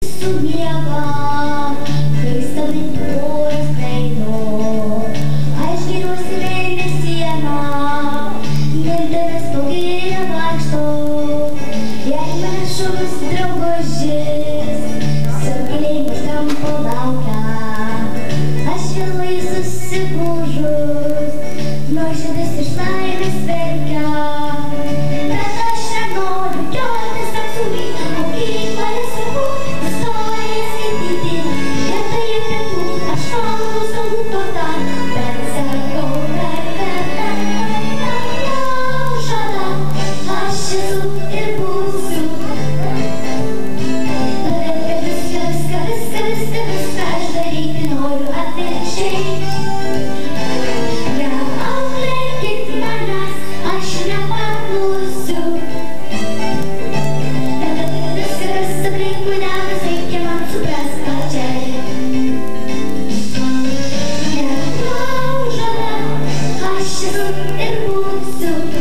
Sumiega, kai stabdyti oras praeinu, aš geriausi mėnesieną, mintimis paugėję vaikštau, jei mane šaus draugužis, su gilėjimus kampo laukia, aš vėlai susigūžus, nors širdis iš laimės verkia, bet aš nenoriu keltis apsūly, mokyklą nesvarbu. So